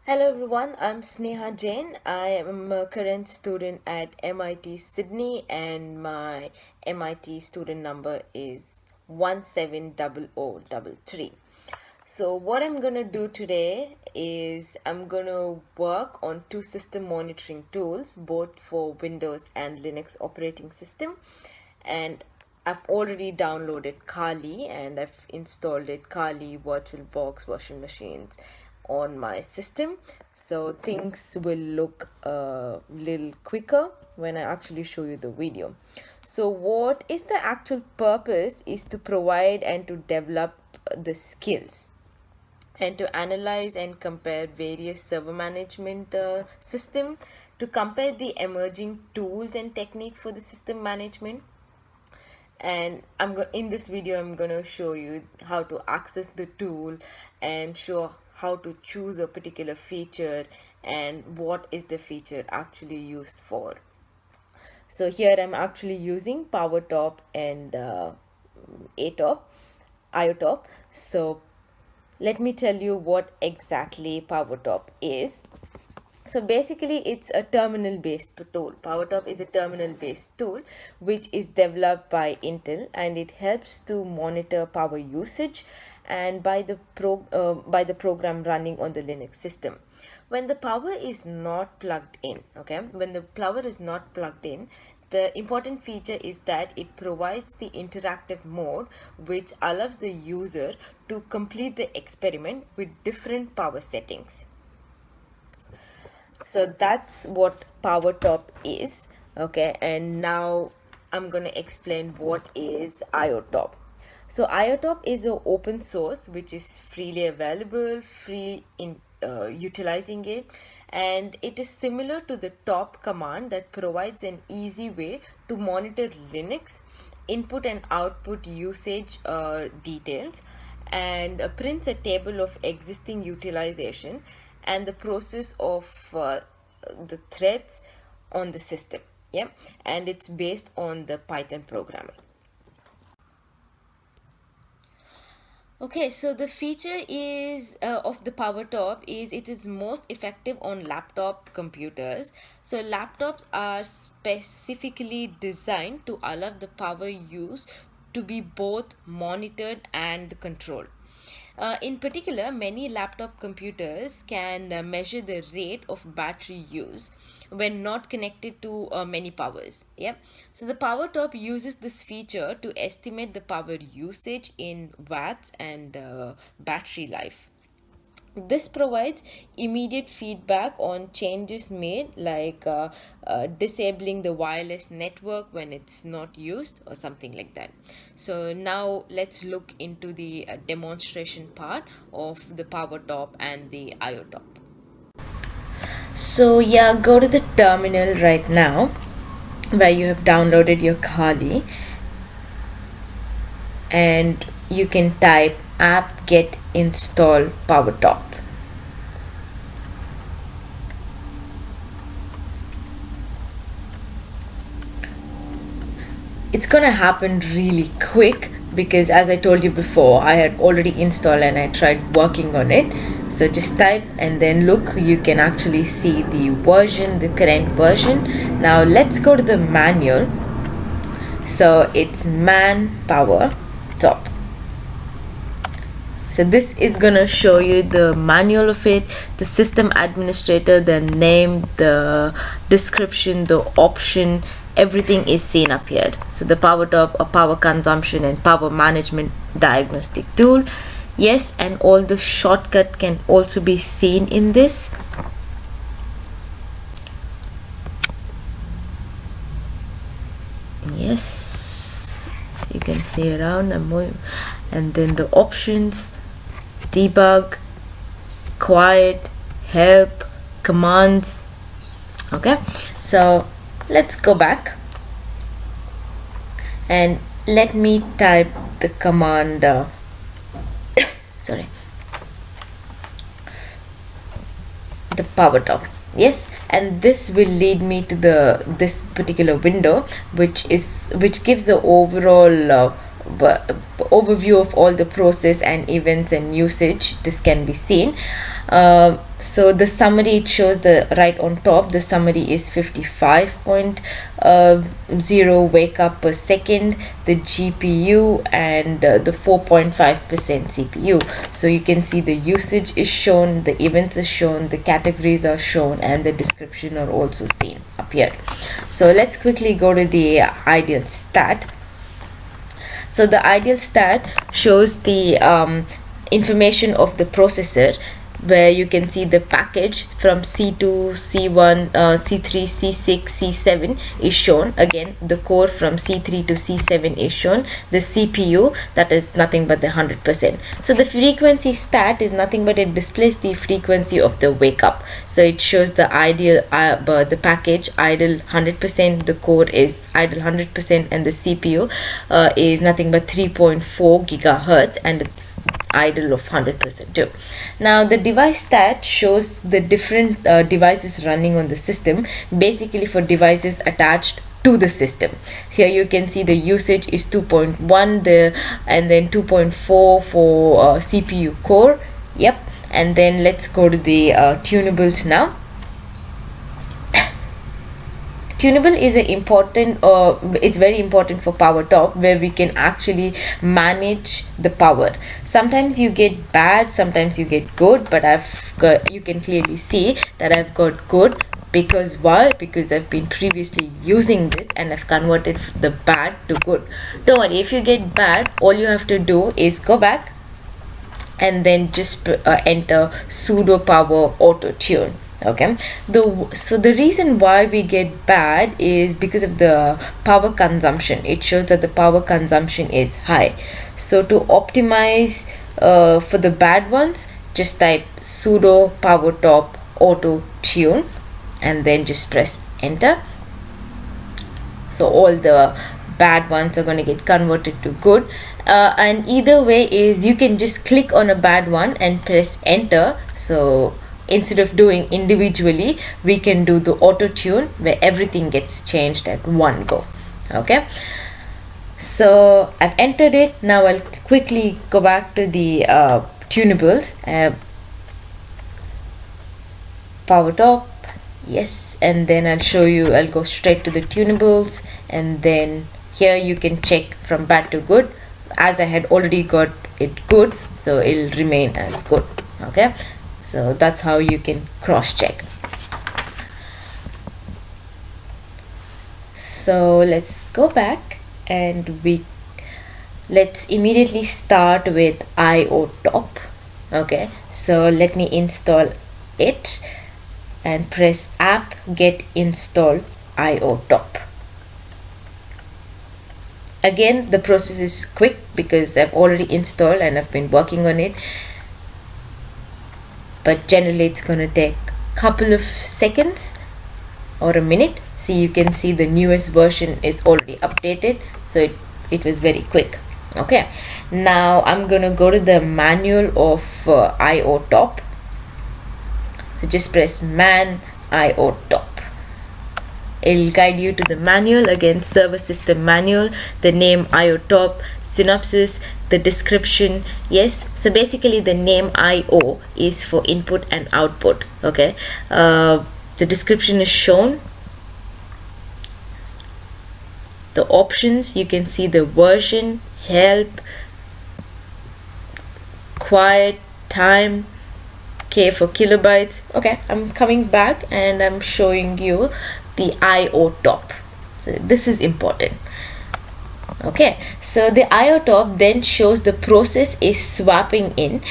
Hello everyone, I'm Sneha Jain. I am a current student at MIT Sydney and my MIT student number is 170033. So what I'm going to do today is I'm going to work on two system monitoring tools, both for Windows and Linux operating system. And I've already downloaded Kali and I've installed it, Kali, VirtualBox, Virtual Machines on my system. So things will look a little quicker when I actually show you the video. So what is the actual purpose is to provide and to develop the skills and to analyze and compare various server management system, to compare the emerging tools and technique for the system management. And in this video I'm going to show you how to access the tool and show how to choose a particular feature and what is the feature actually used for. So here I'm actually using PowerTop and iotop. So let me tell you what exactly PowerTop is. So basically it's a terminal based tool. PowerTop is a terminal based tool which is developed by Intel, and it helps to monitor power usage and by the program running on the Linux system. When the power is not plugged in, the important feature is that it provides the interactive mode which allows the user to complete the experiment with different power settings. So that's what PowerTop is. Okay, and now I'm going to explain what is iotop. So iotop is an open source which is freely available, free in utilizing it, and it is similar to the top command that provides an easy way to monitor Linux input and output usage details, and prints a table of existing utilization and the process of the threads on the system. Yeah, and it's based on the Python programming. Okay, so the feature is of the PowerTop is it is most effective on laptop computers. So laptops are specifically designed to allow the power use to be both monitored and controlled. In particular, many laptop computers can measure the rate of battery use when not connected to many powers. Yeah. So the PowerTop uses this feature to estimate the power usage in watts and battery life. This provides immediate feedback on changes made, like disabling the wireless network when it's not used or something like that. So now let's look into the demonstration part of the PowerTop and the iotop. So yeah, go to the terminal right now where you have downloaded your Kali, and you can type apt-get install PowerTop. It's gonna happen really quick because, as I told you before, I had already installed and I tried working on it. So just type and then look, you can actually see the version, the current version. Now let's go to the manual. So it's man power top. So this is gonna show you the manual of it, the system administrator, the name, the description, the option, everything is seen up here. So the PowerTop, a power consumption and power management diagnostic tool. Yes, and all the shortcut can also be seen in this. Yes, you can see around and then the options, debug, quiet, help, commands. Okay, so let's go back and let me type the command the PowerTop. Yes, and this will lead me to this particular window which gives the overall overview of all the process and events and usage. This can be seen. So the summary, it shows the right on top, the summary is 55.0 wake up per second, the GPU, and the 4.5% CPU. So you can see the usage is shown, the events is shown, the categories are shown, and the description are also seen up here. So let's quickly go to the ideal stat. So the ideal stat shows the information of the processor, where you can see the package from C2, C1, C3, C6, C7 is shown. Again, the core from C3 to C7 is shown. The CPU, that is nothing but the 100%. So the frequency stat is nothing but it displays the frequency of the wake up. So it shows the ideal, the package idle 100%, the core is idle 100%, and the CPU is nothing but 3.4 gigahertz, and it's idle of 100% too. Now the device stat shows the different devices running on the system, basically for devices attached to the system. So here you can see the usage is 2.1, and then 2.4 for CPU core. Yep. And then let's go to the tunables now. Tunable is a important, it's very important for PowerTop, where we can actually manage the power. Sometimes you get bad, sometimes you get good, but you can clearly see that I've got good. Because why? Because I've been previously using this and I've converted the bad to good. Don't worry, if you get bad, all you have to do is go back and then just enter sudo power auto tune. Okay, so the reason why we get bad is because of the power consumption. It shows that the power consumption is high. So to optimize for the bad ones, just type sudo PowerTop auto tune and then just press enter. So all the bad ones are going to get converted to good. And either way is you can just click on a bad one and press enter. So instead of doing individually, we can do the auto tune where everything gets changed at one go. Okay, so I've entered it. Now I'll quickly go back to the tunables. PowerTop, yes, and then I'll show you, I'll go straight to the tunables, and then here you can check from bad to good. As I had already got it good, so it'll remain as good. Okay, so that's how you can cross check. So let's go back and let's immediately start with iotop. Okay, so let me install it and press app get install iotop. Again, the process is quick because I've already installed and I've been working on it, but generally it's going to take a couple of seconds or a minute. See, you can see the newest version is already updated, so it was very quick. Okay, now I'm going to go to the manual of iotop. So just press man iotop. It'll guide you to the manual. Again, server system manual, the name iotop, synopsis, the description. Yes, so basically the name IO is for input and output. Okay, the description is shown. The options, you can see the version, help, quiet, time, K for kilobytes. Okay, I'm coming back and I'm showing you the iotop. So this is important. Okay, so the iotop then shows the process is swapping in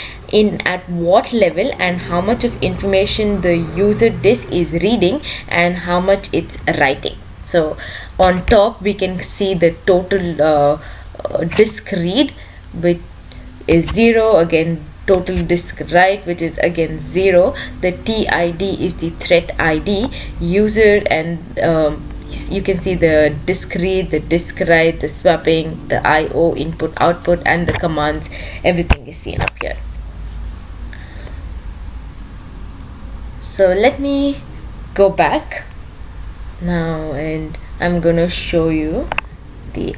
at what level and how much of information the user disk is reading and how much it's writing. So on top we can see the total disk read, which is 0. Again, total disk write, which is again 0. The TID is the thread ID, user, and you can see the disk read, the disk write, the swapping, the IO, input output, and the commands. Everything is seen up here. So let me go back now and I'm gonna show you the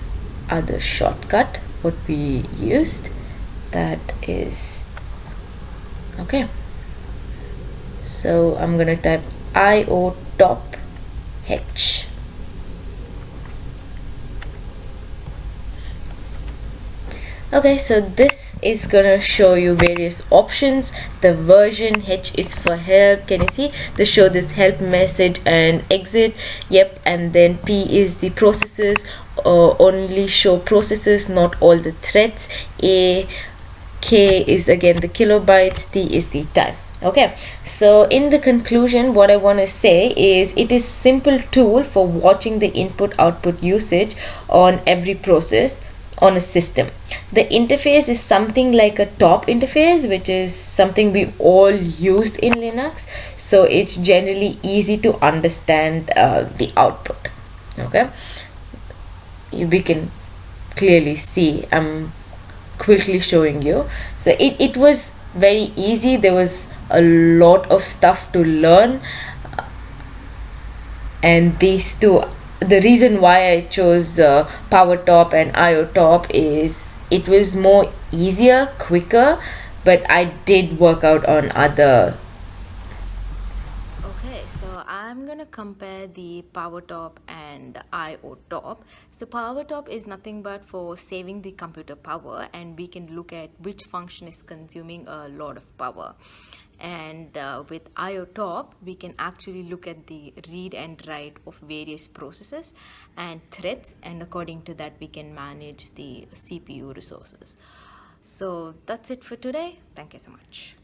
other shortcut. what we used. That is okay. So I'm gonna type iotop h. Okay, so this is gonna show you various options. The version H is for help. Can you see? They show this help message and exit. Yep, and then P is the processes. Only show processes, not all the threads. A K is again the kilobytes. T is the time. Okay, so in the conclusion, what I want to say is it is simple tool for watching the input output usage on every process on a system. The interface is something like a top interface, which is something we all used in Linux, so it's generally easy to understand the output. Okay, we can clearly see, I'm quickly showing you. So it was very easy. There was a lot of stuff to learn, and these two, the reason why I chose power top and iotop is it was more easier, quicker, but I did work out on other. Okay, so I'm gonna compare the power top and IO top. So power top is nothing but for saving the computer power, and we can look at which function is consuming a lot of power. And with IO top, we can actually look at the read and write of various processes and threads, and according to that, we can manage the CPU resources. So that's it for today. Thank you so much.